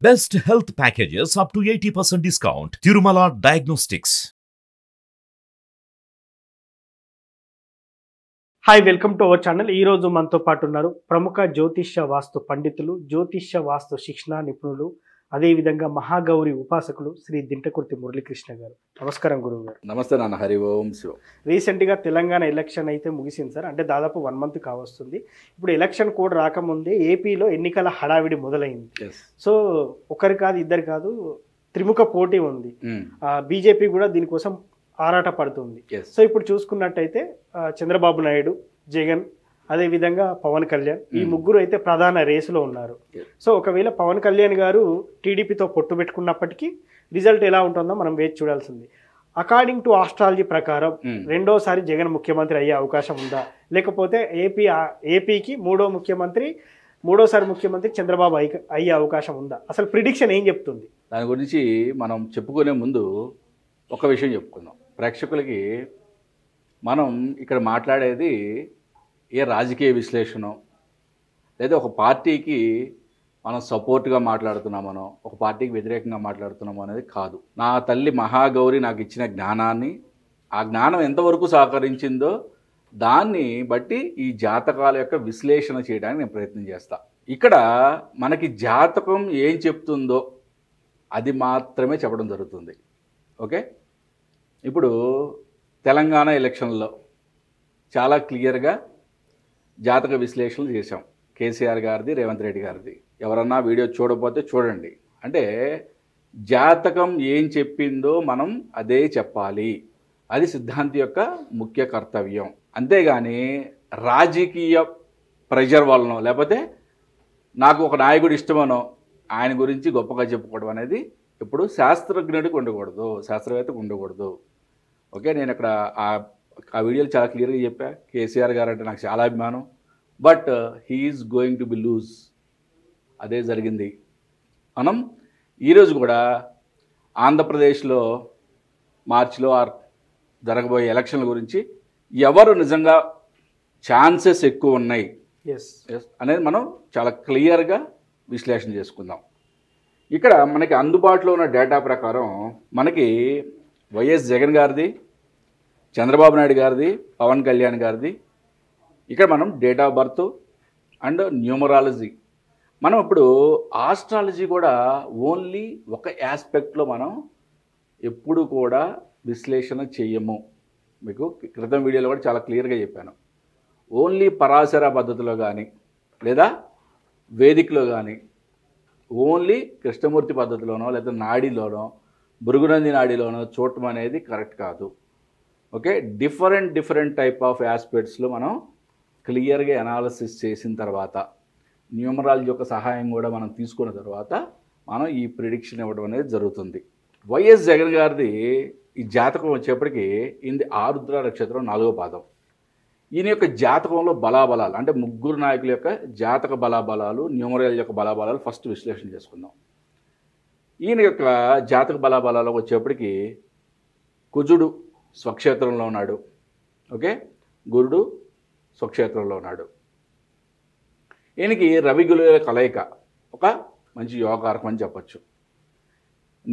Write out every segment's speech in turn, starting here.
Best health packages up to 80% discount. Tirumala Diagnostics. Hi welcome to our channel. ఈ రోజు మనతో పాటు ఉన్నారు ప్రముఖ జ్యోతిష్య వాస్తు పండితులు, జ్యోతిష్య వాస్తు శిక్షణ నిపుణులు, అదేవిధంగా మహాగౌరి ఉపాసకులు శ్రీ దింటకుర్తి మురళీకృష్ణ గారు. నమస్కారం గురువు గారు. నమస్తే నాన్న. హరి ఓం శివ. రీసెంట్గా తెలంగాణ ఎలక్షన్ అయితే ముగిసింది సార్. అంటే దాదాపు 1 మంత్ కావస్తుంది. ఇప్పుడు ఎలక్షన్ కోడ్ రాకముందే ఏపీలో ఎన్నికల హడావిడి మొదలైంది. సో ఒకరు కాదు, ఇద్దరు కాదు, త్రిముఖ పోటీ ఉంది. బీజేపీ కూడా దీనికోసం ఆరాట పడుతుంది. సో ఇప్పుడు చూసుకున్నట్టయితే చంద్రబాబు నాయుడు, జగన్, అదేవిధంగా పవన్ కళ్యాణ్, ఈ ముగ్గురు అయితే ప్రధాన రేసులో ఉన్నారు. సో ఒకవేళ పవన్ కళ్యాణ్ గారు టీడీపీతో పొట్టు పెట్టుకున్నప్పటికీ రిజల్ట్ ఎలా ఉంటుందో మనం వేచి చూడాల్సింది. అకార్డింగ్ టు ఆస్ట్రాలజీ ప్రకారం రెండోసారి జగన్ ముఖ్యమంత్రి అయ్యే అవకాశం ఉందా, లేకపోతే ఏపీకి మూడోసారి ముఖ్యమంత్రి చంద్రబాబు అయ్యే అవకాశం ఉందా? అసలు ప్రిడిక్షన్ ఏం చెప్తుంది? దాని గురించి మనం చెప్పుకునే ముందు ఒక విషయం చెప్పుకుందాం ప్రేక్షకులకి. మనం ఇక్కడ మాట్లాడేది ఏ రాజకీయ విశ్లేషణ లేదా ఒక పార్టీకి మనం సపోర్ట్గా మాట్లాడుతున్నామనో ఒక పార్టీకి వ్యతిరేకంగా మాట్లాడుతున్నామో అనేది కాదు. నా తల్లి మహాగౌరి నాకు ఇచ్చిన జ్ఞానాన్ని, ఆ జ్ఞానం ఎంతవరకు సహకరించిందో దాన్ని బట్టి ఈ జాతకాల యొక్క విశ్లేషణ చేయడానికి నేను ప్రయత్నం చేస్తా. ఇక్కడ మనకి జాతకం ఏం చెప్తుందో అది మాత్రమే చెప్పడం జరుగుతుంది. ఓకే, ఇప్పుడు తెలంగాణ ఎలక్షన్లో చాలా క్లియర్గా జాతక విశ్లేషణలు చేశాం. కేసీఆర్ గారిది, రేవంత్ రెడ్డి గారిది. ఎవరన్నా వీడియో చూడకపోతే చూడండి. అంటే జాతకం ఏం చెప్పిందో మనం అదే చెప్పాలి. అది సిద్ధాంతి యొక్క ముఖ్య కర్తవ్యం. అంతేగాని రాజకీయ ప్రెషర్ వలనో లేకపోతే నాకు ఒక నాయకుడు ఇష్టమనో ఆయన గురించి గొప్పగా చెప్పుకోవడం అనేది ఇప్పుడు శాస్త్రజ్ఞుడికి ఉండకూడదు, శాస్త్రవేత్తకు ఉండకూడదు. ఓకే, నేను ఇక్కడ ఆ వీడియోలు చాలా క్లియర్గా చెప్పా. కేసీఆర్ గారు అంటే నాకు చాలా అభిమానం, but he's going to be lose. అదే జరిగింది. మనం ఈరోజు కూడా ఆంధ్రప్రదేశ్లో మార్చిలో జరగబోయే ఎలక్షన్ల గురించి ఎవరు నిజంగా ఛాన్సెస్ ఎక్కువ ఉన్నాయి అనేది మనం చాలా క్లియర్గా విశ్లేషణ చేసుకుందాం. ఇక్కడ మనకి అందుబాటులో ఉన్న డేటా ప్రకారం మనకి వైఎస్ జగన్ గారిది, చంద్రబాబు నాయుడు గారిది, పవన్ కళ్యాణ్ గారిది, ఇక్కడ మనం date of birth and numerology. మనం ఇప్పుడు ఆస్ట్రాలజీ కూడా ఓన్లీ ఒక ఆస్పెక్ట్లో మనం ఎప్పుడు కూడా విశ్లేషణ చెయ్యము. మీకు క్రితం వీడియోలో కూడా చాలా క్లియర్గా చెప్పాను. ఓన్లీ పరాశర పద్ధతిలో కానీ లేదా వేదికలో కానీ ఓన్లీ కృష్ణమూర్తి పద్ధతిలోనో లేదా నాడిలోనో భృగునంది నాడిలోనో చూడటం అనేది కరెక్ట్ కాదు. ఓకే, డిఫరెంట్ టైప్ ఆఫ్ ఆస్పెక్ట్స్లో మనం క్లియర్గా అనాలిసిస్ చేసిన తర్వాత న్యూమరాలజీ యొక్క సహాయం కూడా మనం తీసుకున్న తర్వాత మనం ఈ ప్రిడిక్షన్ ఇవ్వడం అనేది జరుగుతుంది. వైఎస్ జగన్ గారిది ఈ జాతకం వచ్చేప్పటికీ ఇది ఆరుద్ర నక్షత్రం 4వ పాదం. ఈయన యొక్క జాతకంలో బలాబలాలు అంటే ముగ్గురు నాయకుల యొక్క జాతక బలాబలాలు, న్యూమరాలజీ యొక్క బలాబలాలు ఫస్ట్ విశ్లేషణ చేసుకుందాం. ఈయన యొక్క జాతక బలాబలాలు వచ్చేప్పటికి కుజుడు స్వక్షేత్రంలో ఉన్నాడు. ఓకే, గురుడు స్వక్షేత్రంలో ఉన్నాడు. ఈయనకి రవి గురుల కలయిక ఒక మంచి యోగారకం అని చెప్పచ్చు.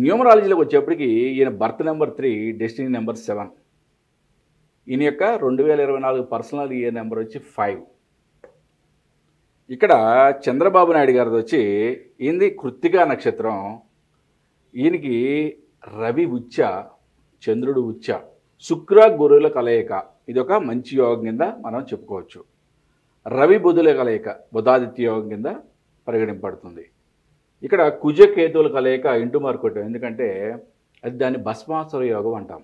న్యూమరాలజీలోకి వచ్చేప్పటికి ఈయన బర్త్ నెంబర్ 3, డెస్టినీ నెంబర్ 7. ఈయన యొక్క 2024 పర్సనల్ ఇయర్ నెంబర్ వచ్చి 5. ఇక్కడ చంద్రబాబు నాయుడు గారిది వచ్చి ఈయనది కృత్తికా నక్షత్రం. ఈయనకి రవి ఉచ్చ, చంద్రుడు ఉచ్చ, శుక్ర గురువుల కలయిక. ఇది ఒక మంచి యోగం కింద మనం చెప్పుకోవచ్చు. రవి బుధుల కలయిక బుధాదిత్య యోగం కింద పరిగణింపబడుతుంది. ఇక్కడ కుజ కేతువుల కలయిక ఇంటూ మార్కొట్టం. ఎందుకంటే అది దాన్ని భస్మాసుర యోగం అంటాం.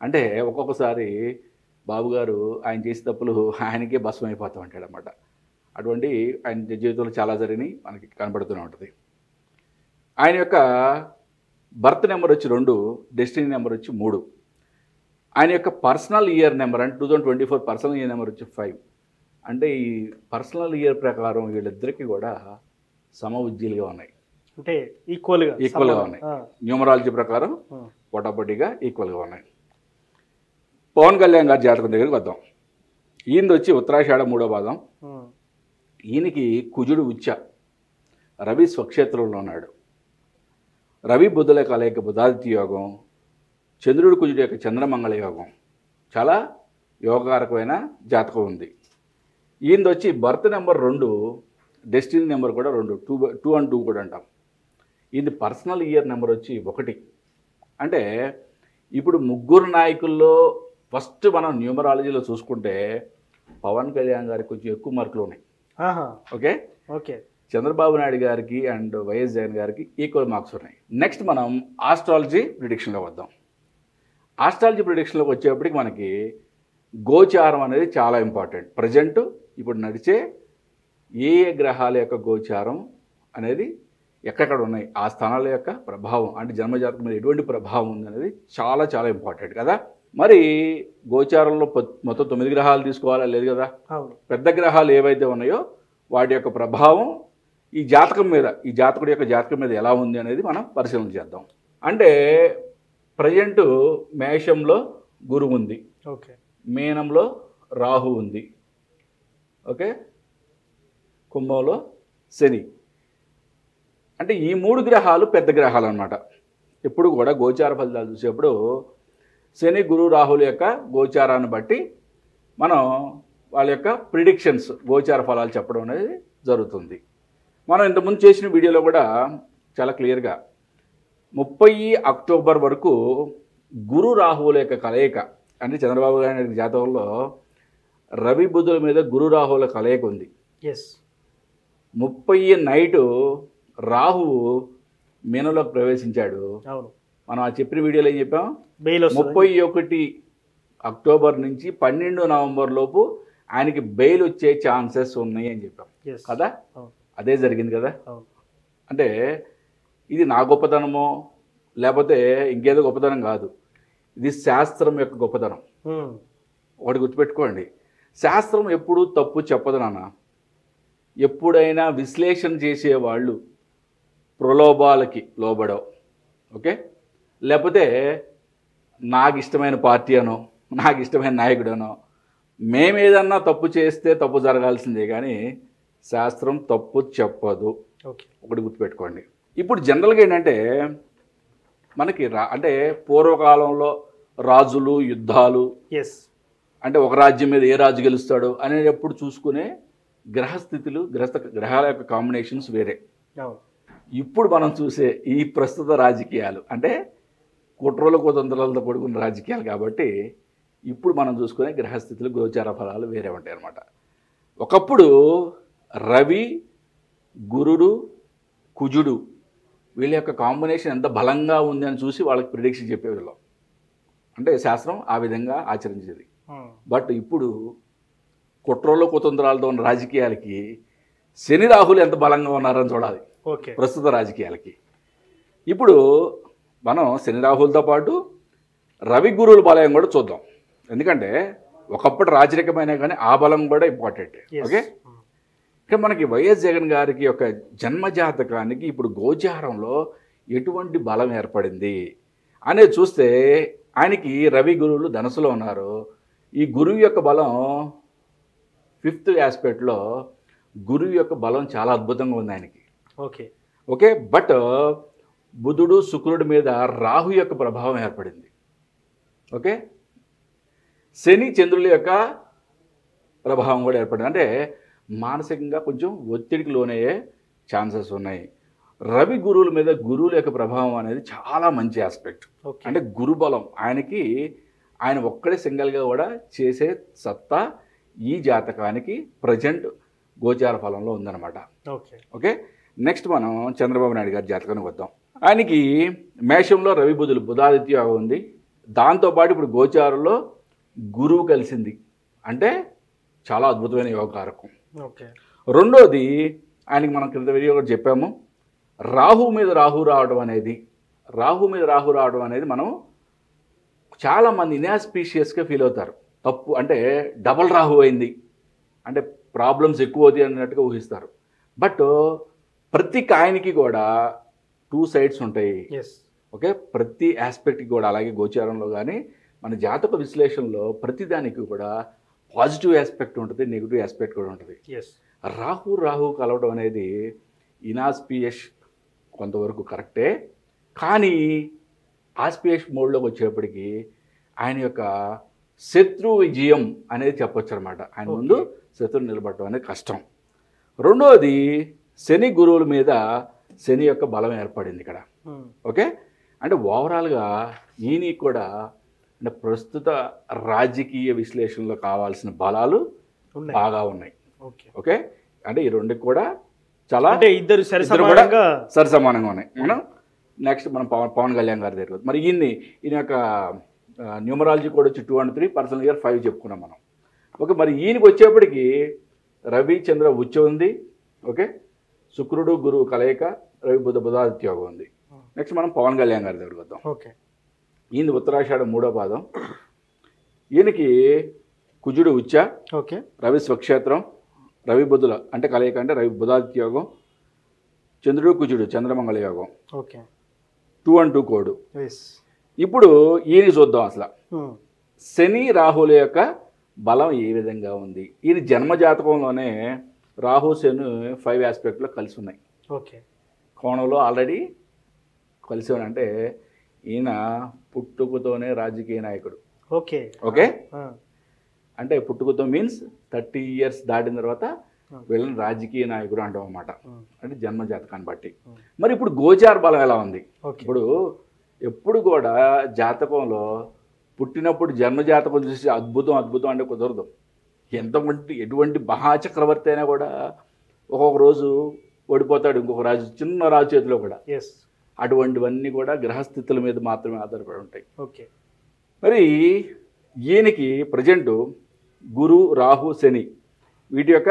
అంటే ఒక్కొక్కసారి బాబుగారు ఆయన చేసే తప్పులు ఆయనకే భస్మం అయిపోతూ ఉంటాడు అన్నమాట. అటువంటి ఆయన జీవితంలో చాలా జరిగినాయి, మనకి కనబడుతూనే ఉంటుంది. ఆయన యొక్క బర్త్ నెంబర్ వచ్చి 2, డెస్టినీ నెంబర్ వచ్చి 3. ఆయన యొక్క పర్సనల్ ఇయర్ నెంబర్ అంటే 2024 పర్సనల్ ఇయర్ నెంబర్ వచ్చి 5. అంటే ఈ పర్సనల్ ఇయర్ ప్రకారం వీళ్ళిద్దరికీ కూడా సమ ఉజ్జీలుగా ఉన్నాయి, అంటే ఈక్వల్గా ఉన్నాయి. న్యూమరాలజీ ప్రకారం పోటాపోటీగా ఈక్వల్గా ఉన్నాయి. పవన్ కళ్యాణ్ గారి జాతకం దగ్గరికి వద్దాం. ఈయనది వచ్చి ఉత్తరాషాఢ 3వ పాదం. ఈయనకి కుజుడు ఉచ్చ, రవి స్వక్షేత్రంలో ఉన్నాడు. రవి బుధుల కలయిక బుధాదిత్య యోగం, చంద్రుడి కుజుడి యొక్క చంద్రమంగళ యోగం, చాలా యోగకారకమైన జాతకం ఉంది. ఈయనది వచ్చి బర్త్ నెంబర్ 2, డెస్టినీ నెంబర్ కూడా 2, 2 and 2 కూడా అంటాం. ఇది పర్సనల్ ఇయర్ నెంబర్ వచ్చి 1. అంటే ఇప్పుడు ముగ్గురు నాయకుల్లో ఫస్ట్ మనం న్యూమరాలజీలో చూసుకుంటే పవన్ కళ్యాణ్ గారికి కొంచెం ఎక్కువ మార్కులు ఉన్నాయి. ఓకే ఓకే చంద్రబాబు నాయుడు గారికి అండ్ వైఎస్ జగన్ గారికి ఈక్వల్ మార్క్స్ ఉన్నాయి. నెక్స్ట్ మనం ఆస్ట్రాలజీ ప్రిడిక్షన్లో వద్దాం. ఆస్ట్రాలజీ ప్రిడిక్షన్లోకి వచ్చేప్పటికి మనకి గోచారం అనేది చాలా ఇంపార్టెంట్. ప్రజెంట్ ఇప్పుడు నడిచే ఏ గ్రహాల యొక్క గోచారం అనేది ఎక్కడెక్కడ ఉన్నాయి, ఆ స్థానాల యొక్క ప్రభావం అంటే జన్మజాతకం మీద ఎటువంటి ప్రభావం ఉంది అనేది చాలా చాలా ఇంపార్టెంట్ కదా. మరి గోచారంలో మొత్తం 9 గ్రహాలు తీసుకోవాలా లేదు కదా. పెద్ద గ్రహాలు ఏవైతే ఉన్నాయో వాటి యొక్క ప్రభావం ఈ జాతకం మీద, ఈ జాతకుడి యొక్క జాతకం మీద ఎలా ఉంది అనేది మనం పరిశీలన చేద్దాం. అంటే ప్రజెంట్ మేషంలో గురువు ఉంది, ఓకే, మీనంలో రాహు ఉంది, ఓకే, కుంభంలో శని. అంటే ఈ 3 గ్రహాలు పెద్ద గ్రహాలు అన్నమాట. ఎప్పుడు కూడా గోచార ఫలితాలు చూసేప్పుడు శని గురు రాహుల యొక్క గోచారాన్ని బట్టి మనం వాళ్ళ యొక్క ప్రిడిక్షన్స్, గోచార ఫలాలు చెప్పడం అనేది జరుగుతుంది. మనం ఇంతకుముందు చేసిన వీడియోలో కూడా చాలా క్లియర్గా 30 అక్టోబర్ వరకు గురు రాహువుల యొక్క కలయిక అంటే చంద్రబాబు నాయుడు జాతకంలో రవి బుధుల మీద గురు రాహువుల కలయిక ఉంది. 30 నైటు రాహువు మీనంలోకి ప్రవేశించాడు. మనం ఆ చెప్పిన వీడియోలో ఏం చెప్పాం, 31 అక్టోబర్ నుంచి 12 నవంబర్ లోపు ఆయనకి బెయిల్ వచ్చే ఛాన్సెస్ ఉన్నాయి అని చెప్పాం కదా. అదే జరిగింది కదా. అంటే ఇది నా గొప్పతనమో లేకపోతే ఇంకేదో గొప్పతనం కాదు, ఇది శాస్త్రం యొక్క గొప్పతనం. ఒకటి గుర్తుపెట్టుకోండి, శాస్త్రం ఎప్పుడు తప్పు చెప్పదు నాన్న. ఎప్పుడైనా విశ్లేషణ చేసేవాళ్ళు ప్రలోభాలకి లోబడవు, ఓకే, లేకపోతే నాకు ఇష్టమైన పార్టీ అనో నాకు ఇష్టమైన నాయకుడనో మేమేదన్నా తప్పు చేస్తే తప్పు జరగాల్సిందే కానీ శాస్త్రం తప్పు చెప్పదు. ఒకటి గుర్తుపెట్టుకోండి. ఇప్పుడు జనరల్గా ఏంటంటే మనకి అంటే పూర్వకాలంలో రాజులు యుద్ధాలు, అంటే ఒక రాజ్యం మీద ఏ రాజు గెలుస్తాడు అనేటప్పుడు చూసుకునే గ్రహస్థితులు, గ్రహాల యొక్క కాంబినేషన్స్ వేరే. ఇప్పుడు మనం చూసే ఈ ప్రస్తుత రాజకీయాలు అంటే కుట్రలు కుతంత్రాలతో కూడుకున్న రాజకీయాలు కాబట్టి ఇప్పుడు మనం చూసుకునే గ్రహస్థితులు, గోచార ఫలాలు వేరే ఉంటాయి అన్నమాట. ఒకప్పుడు రవి, గురుడు, కుజుడు వీళ్ళ యొక్క కాంబినేషన్ ఎంత బలంగా ఉంది అని చూసి వాళ్ళకి ప్రిడిక్షన్ చెప్పేవాళ్ళం. అంటే శాస్త్రం ఆ విధంగా ఆచరించేది. బట్ ఇప్పుడు కుట్రలు కుతంత్రాలతో ఉన్న రాజకీయాలకి శని రాహులు ఎంత బలంగా ఉన్నారని చూడాలి ప్రస్తుత రాజకీయాలకి. ఇప్పుడు మనం శని రాహులతో పాటు రవి గురువుల బలం కూడా చూద్దాం. ఎందుకంటే ఒకప్పుడు రాజరికమైన కానీ ఆ బలం కూడా ఇంపార్టెంట్. ఓకే, ఇక మనకి వైఎస్ జగన్ గారికి యొక్క జన్మజాతకానికి ఇప్పుడు గోచారంలో ఎటువంటి బలం ఏర్పడింది అనేది చూస్తే ఆయనకి రవి గురువులు ధనుసులో ఉన్నారు. ఈ గురువు యొక్క బలం 5th ఆస్పెక్ట్లో గురువు యొక్క బలం చాలా అద్భుతంగా ఉంది ఆయనకి. ఓకే, బట్ బుధుడు శుక్రుడి మీద రాహు యొక్క ప్రభావం ఏర్పడింది. ఓకే, శని చంద్రుల యొక్క ప్రభావం కూడా ఏర్పడింది. అంటే మానసికంగా కొంచెం ఒత్తిడికి లోనయ్యే ఛాన్సెస్ ఉన్నాయి. రవి గురువుల మీద గురువుల యొక్క ప్రభావం అనేది చాలా మంచి ఆస్పెక్ట్. అంటే గురుబలం ఆయనకి, ఆయన ఒక్కడే సింగిల్గా కూడా చేసే సత్తా ఈ జాతకానికి ప్రజెంట్ గోచార ఫలంలో ఉందన్నమాట. ఓకే, నెక్స్ట్ మనం చంద్రబాబు నాయుడు గారి జాతకానికి వద్దాం. ఆయనకి మేషంలో రవి బుధులు బుధాదిత్య ఉంది. దాంతోపాటు ఇప్పుడు గోచారంలో గురువు కలిసింది, అంటే చాలా అద్భుతమైన యోగకారకం. రెండోది ఆయనకి మనం క్రింద వీడియో కూడా చెప్పాము, రాహు మీద రాహు రావడం అనేది మనం చాలామంది ఇన్ఆస్పీషియస్గా ఫీల్ అవుతారు. తప్పు అంటే డబల్ రాహు అయింది అంటే ప్రాబ్లమ్స్ ఎక్కువ అవుతాయి అన్నట్టుగా ఊహిస్తారు. బట్ ప్రతి కాయిన్కి కూడా 2 సైడ్స్ ఉంటాయి. ఓకే, ప్రతి ఆస్పెక్ట్కి కూడా అలాగే గోచారంలో కానీ మన జాతక విశ్లేషణలో ప్రతిదానికి కూడా పాజిటివ్ ఆస్పెక్ట్ ఉంటుంది, నెగిటివ్ ఆస్పెక్ట్ కూడా ఉంటుంది. రాహు కలవడం అనేది ఇనాస్పియస్ కొంతవరకు కరెక్టే, కానీ ఆస్పిరేష్ మోడ్లోకి వచ్చేప్పటికి ఆయన యొక్క శత్రు విజయం అనేది చెప్పొచ్చు అనమాట. ఆయన ముందు శత్రువు నిలబడటం అనేది కష్టం. రెండవది శని గురువుల మీద శని యొక్క బలం ఏర్పడింది ఇక్కడ. ఓకే, అంటే ఓవరాల్గా ఈయన కూడా అంటే ప్రస్తుత రాజకీయ విశ్లేషణలో కావాల్సిన బలాలు బాగా ఉన్నాయి. ఓకే, అంటే ఈ రెండుకి కూడా చాలా ఇద్దరు సరి సమానంగా ఉన్నాయి. మనం నెక్స్ట్ మనం పవన్ కళ్యాణ్ గారి దగ్గర మరి ఈయన యొక్క న్యూమరాలజీ కూడా వచ్చి 2 and 3, పర్సనల్ ఇయర్ 5 చెప్పుకున్నాం మనం. ఓకే, మరి ఈయనకి వచ్చేప్పటికి రవి చంద్ర ఉచ్చ ఉంది. ఓకే, శుక్రుడు గురువు కలయిక, రవి బుధాదిత్య యోగం ఉంది. నెక్స్ట్ మనం పవన్ కళ్యాణ్ గారి దగ్గరికి వద్దాం. ఓకే, ఈయన ఉత్తరాషాఢ 3వ పాదం. ఈయనకి కుజుడు ఉచ్చ, ఓకే, రవి స్వక్షేత్రం, రవి బుధుల అంటే కలయిక అంటే రవి బుధాదిత్య యోగం, చంద్రుడు కుజుడు చంద్రమంగళ యోగం. Okay, 2 and 2 code. ఇప్పుడు ఈయన చూద్దాం అసలు శని రాహుల యొక్క బలం ఏ విధంగా ఉంది. ఈయన జన్మజాతకంలోనే రాహు శని 5 ఆస్పెక్ట్లో కలిసి ఉన్నాయి. ఓకే, కోణంలో ఆల్రెడీ కలిసి ఉన్నాయి. అంటే ఈయన పుట్టుకతోనే రాజకీయ నాయకుడు. ఓకే ఓకే, అంటే పుట్టుకతో మీన్స్ 30 years దాటిన తర్వాత వీళ్ళని రాజకీయ నాయకుడు అంటాం అన్నమాట. అంటే జన్మ జాతకాన్ని బట్టి. మరి ఇప్పుడు గోచార బలం ఎలా ఉంది? ఇప్పుడు ఎప్పుడు కూడా జాతకంలో పుట్టినప్పుడు జన్మ జాతకం చూసి అద్భుతం అద్భుతం అంటే కుదరదు. ఎటువంటి మహాచక్రవర్తి అయినా కూడా ఒక్కొక్క రోజు ఓడిపోతాడు, ఇంకొక రాజు చిన్న రాజు చేతిలో కూడా. అటువంటివన్నీ కూడా గ్రహస్థితుల మీద మాత్రమే ఆధారపడి ఉంటాయి. ఓకే, మరి ఈయనకి ప్రజెంటు గురు రాహు శని వీటి యొక్క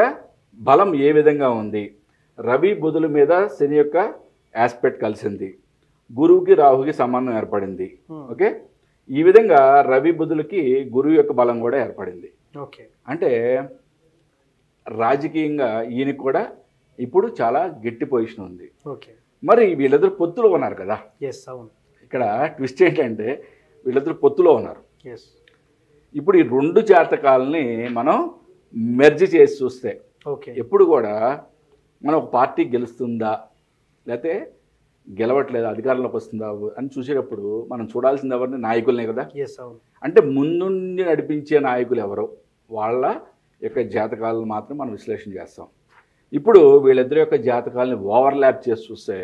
బలం ఏ విధంగా ఉంది? రవి బుధుల మీద శని యొక్క ఆస్పెక్ట్ కలిసింది, గురువుకి రాహుకి సంబంధం ఏర్పడింది. ఓకే, ఈ విధంగా రవి బుధులకి గురువు యొక్క బలం కూడా ఏర్పడింది. ఓకే, అంటే రాజకీయంగా ఈయనకి కూడా ఇప్పుడు చాలా గట్టి పొజిషన్ ఉంది. ఓకే, మరి వీళ్ళిద్దరు పొత్తులో ఉన్నారు కదా. ఇక్కడ ట్విస్ట్ ఏంటంటే వీళ్ళిద్దరు పొత్తులో ఉన్నారు. ఇప్పుడు ఈ 2 జాతకాలని మనం మెర్జ్ చేసి చూస్తే ఎప్పుడు కూడా మనం ఒక పార్టీ గెలుస్తుందా లేకపోతే గెలవట్లేదు అధికారంలోకి వస్తుందా అని చూసేటప్పుడు మనం చూడాల్సింది ఎవరిని? నాయకులనే కదా. అంటే ముందుండి నడిపించే నాయకులు ఎవరో వాళ్ళ యొక్క జాతకాలను మాత్రం మనం విశ్లేషణ చేస్తాం. ఇప్పుడు వీళ్ళిద్దరి యొక్క జాతకాలని ఓవర్లాప్ చేసి చూస్తే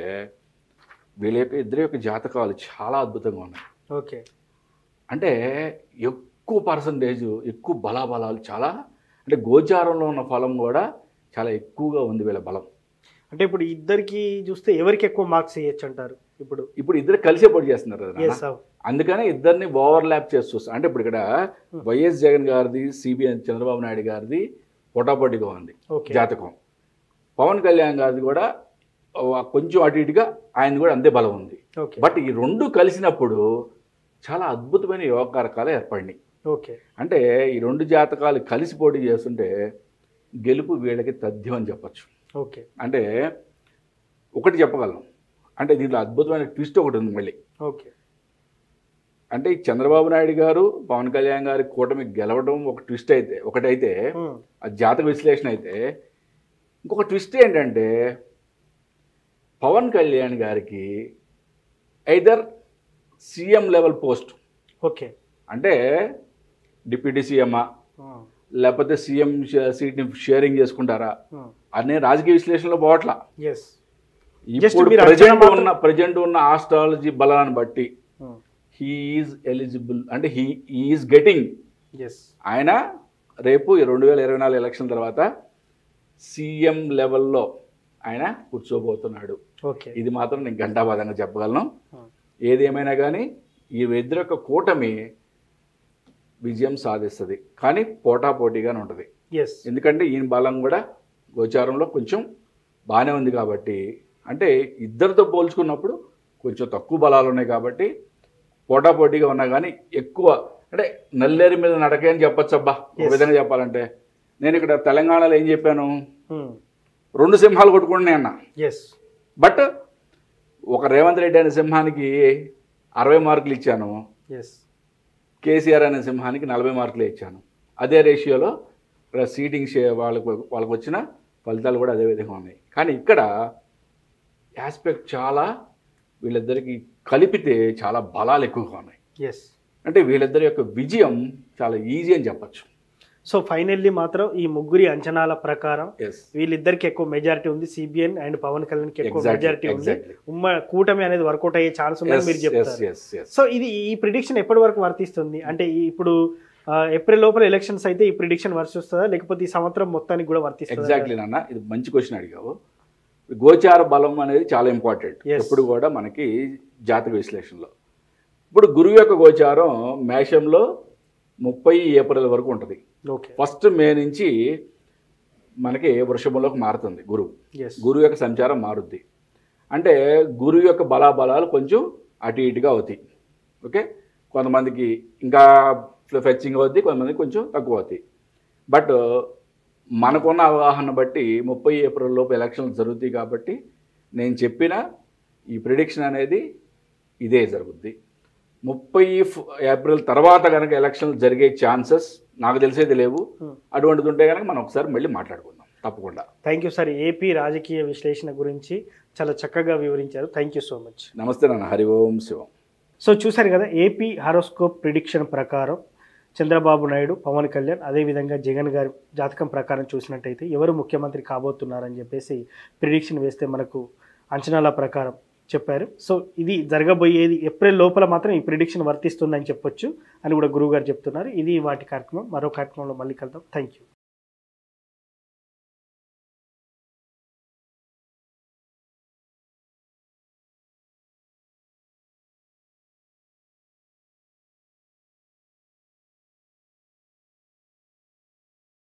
వీళ్ళ యొక్క ఇద్దరి యొక్క జాతకాలు చాలా అద్భుతంగా ఉన్నాయి. ఓకే, అంటే ఎక్కువ పర్సంటేజ్ ఎక్కువ బలాబలాలు చాలా అంటే గోచారంలో ఉన్న ఫలం కూడా చాలా ఎక్కువగా ఉంది వీళ్ళ బలం. అంటే ఇప్పుడు ఇద్దరికి చూస్తే ఎవరికి ఎక్కువ మార్క్స్ ఇవ్వచ్చు అంటారు? ఇప్పుడు ఇద్దరు కలిసే పోటీ చేస్తున్నారు కదా, అందుకనే ఇద్దరిని ఓవర్లాప్ చేసి చూస్తాం. అంటే ఇప్పుడు ఇక్కడ వైఎస్ జగన్ గారిది సిబిఎన్ చంద్రబాబు నాయుడు గారిది పోటాపోటీగా ఉంది జాతకం. పవన్ కళ్యాణ్ గారిది కూడా కొంచెం అటు ఇటుగా ఆయన కూడా అంతే బలం ఉంది. బట్ ఈ 2 కలిసినప్పుడు చాలా అద్భుతమైన యోగకారకాలు ఏర్పడినాయి. అంటే ఈ 2 జాతకాలు కలిసి పోటీ చేస్తుంటే గెలుపు వీళ్ళకి తథ్యం అని చెప్పచ్చు. అంటే ఒకటి చెప్పగలను, అంటే దీంట్లో అద్భుతమైన ట్విస్ట్ ఒకటి ఉంది మళ్ళీ. అంటే చంద్రబాబు నాయుడు గారు పవన్ కళ్యాణ్ గారి కూటమి గెలవడం ఒక ట్విస్ట్ అయితే ఒకటైతే అది జాతక విశ్లేషణ అయితే, ఇంకొక ట్విస్ట్ ఏంటంటే పవన్ కళ్యాణ్ గారికి ఐదర్ సీఎం లెవెల్ పోస్ట్, అంటే డిప్యూటీ సీఎమ్మా లేకపోతే సీఎం సీట్ని షేరింగ్ చేసుకుంటారా అనే రాజకీయ విశ్లేషణలో పోవట్లా. ఇప్పుడు ప్రజెంట్ ఉన్న ఆస్ట్రాలజీ బలాన్ని బట్టి హీఈస్ ఎలిజిబుల్, అంటే హీఈస్ గెటింగ్, ఆయన రేపు 2024 ఎలక్షన్ తర్వాత సీఎం లెవెల్లో ఆయన కూర్చోబోతున్నాడు. ఇది మాత్రం నేను ఘంటాబద్ధంగా చెప్పగలను. ఏదేమైనా కానీ ఈ ఇద్దరు యొక్క కూటమి విజయం సాధిస్తుంది, కానీ పోటాపోటీగానే ఉంటుంది. ఎందుకంటే ఈయన బలం కూడా గోచారంలో కొంచెం బాగానే ఉంది కాబట్టి, అంటే ఇద్దరితో పోల్చుకున్నప్పుడు కొంచెం తక్కువ బలాలు ఉన్నాయి కాబట్టి పోటాపోటీగా ఉన్నా కానీ ఎక్కువ అంటే నల్లేరు మీద నడకే అని చెప్పచ్చు. అబ్బా ఒక విధంగా చెప్పాలంటే నేను ఇక్కడ తెలంగాణలో ఏం చెప్పాను, 2 సింహాలు కొట్టుకుంటున్నాయి అన్న. బట్ ఒక రేవంత్ రెడ్డి అనే సింహానికి 60 మార్కులు ఇచ్చాను, కేసీఆర్ అనే సింహానికి 40 మార్కులు ఇచ్చాను. అదే రేషియోలో ఇక్కడ సీటింగ్ వాళ్ళకు వచ్చిన ఫలితాలు కూడా అదే విధంగా ఉన్నాయి. కానీ ఇక్కడ ఆస్పెక్ట్ చాలా వీళ్ళిద్దరికి కలిపితే చాలా బలాలు ఎక్కువగా ఉన్నాయి. ఎస్. అంటే వీళ్ళిద్దరి యొక్క విజయం చాలా ఈజీ అని చెప్పచ్చు. సో ఫైనల్లీ మాత్రం ఈ ముగ్గురి అంచనాల ప్రకారం ఎస్, వీళ్ళిద్దరికి ఎక్కువ మెజారిటీ ఉంది, సిబిఎన్ అండ్ పవన్ కళ్యాణ్కి ఎక్కువ Exactly, మెజారిటీ ఉంది, exactly. కూటమి అనేది వర్కౌట్ అయ్యే ఛాన్స్ ఉందని మీరు చెప్తారు. సో ఇది ఈ ప్రిడిక్షన్ ఎప్పటి వరకు వర్తిస్తుంది? అంటే ఇప్పుడు ఏప్రిల్ లోపల ఎలక్షన్స్ అయితే ఈ ప్రిడిక్షన్ వర్తిస్తుందా, లేకపోతే ఈ సంవత్సరం మొత్తానికి కూడా వర్తిస్తుందా? ఎగ్జాక్ట్లీ నాన్న, ఇది మంచి క్వశ్చన్ అడిగావు. గోచార బలం అనేది చాలా ఇంపార్టెంట్ ఎప్పుడు కూడా మనకి జాతక విశ్లేషణలో. ఇప్పుడు గురువు యొక్క గోచారం మేషంలో 30 ఏప్రిల్ వరకు ఉంటుంది. ఫస్ట్ మే నుంచి మనకి వృషభంలోకి మారుతుంది గురువు. గురువు యొక్క సంచారం మారుద్ది. అంటే గురువు యొక్క బలాబలాలు కొంచెం అటు ఇటుగా అవుతాయి. ఓకే, కొంతమందికి ఇంకా ఫెచ్చింగ్ అవుద్ది, కొంతమందికి కొంచెం తక్కువ అవుతాయి. బట్ మనకున్న అవగాహన బట్టి 30 ఏప్రిల్ లోపు ఎలక్షన్లు జరుగుతాయి కాబట్టి నేను చెప్పిన ఈ ప్రిడిక్షన్ అనేది ఇదే జరుగుద్ది. 30 ఏప్రిల్ తర్వాత కనుక ఎలక్షన్లు జరిగే ఛాన్సెస్ నాకు తెలిసేది లేవు. అటువంటిది ఉంటే కనుక మనం ఒకసారి మళ్ళీ మాట్లాడుకుందాం తప్పకుండా. Thank you sir. ఏపీ రాజకీయ విశ్లేషణ గురించి చాలా చక్కగా వివరించారు. Thank you so much. నమస్తే నాన్న. హరి ఓం శివం. సో చూశారు కదా, ఏపీ హారోస్కోప్ ప్రిడిక్షన్ ప్రకారం చంద్రబాబు నాయుడు, పవన్ కళ్యాణ్, అదేవిధంగా జగన్ గారి జాతకం ప్రకారం చూసినట్టయితే ఎవరు ముఖ్యమంత్రి కాబోతున్నారని చెప్పేసి ప్రిడిక్షన్ వేస్తే మనకు అంచనాల ప్రకారం చెప్పారు. సో ఇది జరగబోయేది ఏప్రిల్ లోపల మాత్రం ఈ ప్రిడిక్షన్ వర్తిస్తుందని చెప్పొచ్చు అని కూడా గురువు గారు చెప్తున్నారు. ఇది వాటి కార్యక్రమం. మరో కార్యక్రమంలో మళ్ళీ కలుద్దాం. Thank you.